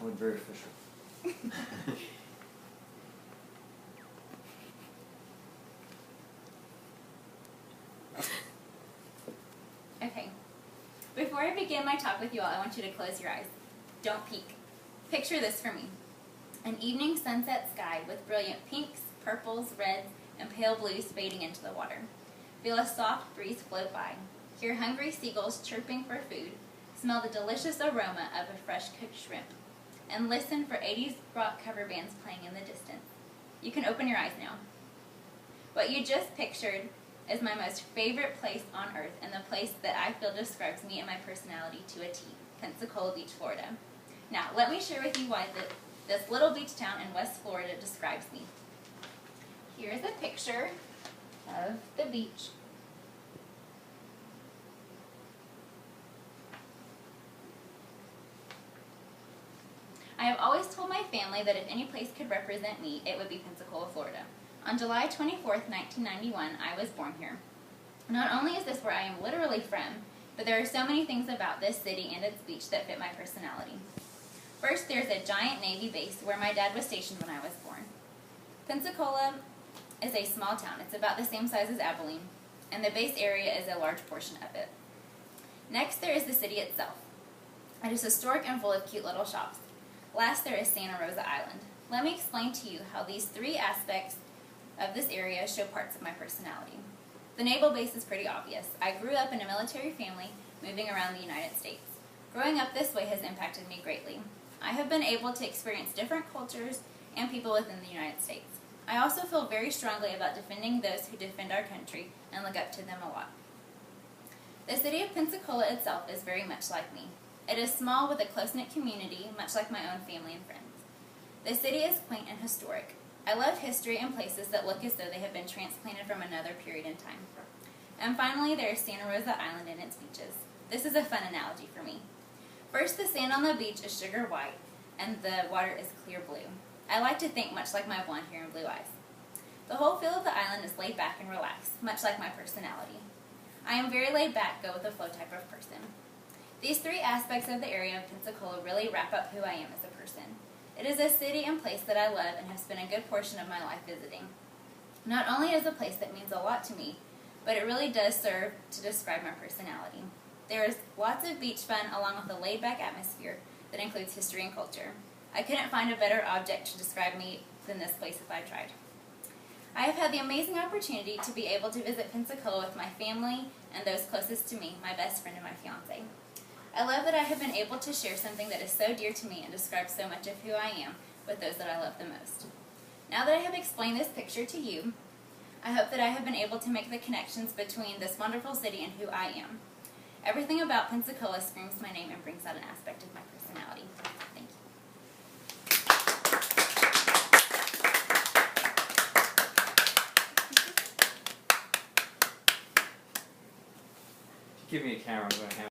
I went very official. Okay. Before I begin my talk with you all, I want you to close your eyes. Don't peek. Picture this for me. An evening sunset sky with brilliant pinks, purples, reds, and pale blues fading into the water. Feel a soft breeze float by. Hear hungry seagulls chirping for food. Smell the delicious aroma of a fresh cooked shrimp. And listen for 80s rock cover bands playing in the distance. You can open your eyes now. What you just pictured is my most favorite place on earth and the place that I feel describes me and my personality to a T, Pensacola Beach, Florida. Now, let me share with you why this little beach town in West Florida describes me. Here's a picture of the beach. I have always told my family that if any place could represent me, it would be Pensacola, Florida. On July 24th, 1991, I was born here. Not only is this where I am literally from, but there are so many things about this city and its beach that fit my personality. First, there's a giant Navy base where my dad was stationed when I was born. Pensacola is a small town. It's about the same size as Abilene, and the base area is a large portion of it. Next, there is the city itself. It is historic and full of cute little shops. Last, there is Santa Rosa Island. Let me explain to you how these three aspects of this area show parts of my personality. The naval base is pretty obvious. I grew up in a military family moving around the United States. Growing up this way has impacted me greatly. I have been able to experience different cultures and people within the United States. I also feel very strongly about defending those who defend our country and look up to them a lot. The city of Pensacola itself is very much like me. It is small with a close-knit community, much like my own family and friends. The city is quaint and historic. I love history and places that look as though they have been transplanted from another period in time. And finally, there is Santa Rosa Island and its beaches. This is a fun analogy for me. First, the sand on the beach is sugar white, and the water is clear blue. I like to think much like my blonde hair and blue eyes. The whole feel of the island is laid back and relaxed, much like my personality. I am very laid back, go with the flow type of person. These three aspects of the area of Pensacola really wrap up who I am as a person. It is a city and place that I love and have spent a good portion of my life visiting. Not only is it a place that means a lot to me, but it really does serve to describe my personality. There is lots of beach fun along with a laid-back atmosphere that includes history and culture. I couldn't find a better object to describe me than this place if I tried. I have had the amazing opportunity to be able to visit Pensacola with my family and those closest to me, my best friend and my fiance. I love that I have been able to share something that is so dear to me and describes so much of who I am with those that I love the most. Now that I have explained this picture to you, I hope that I have been able to make the connections between this wonderful city and who I am. Everything about Pensacola screams my name and brings out an aspect of my personality. Thank you. If you give me a camera, I'm going to have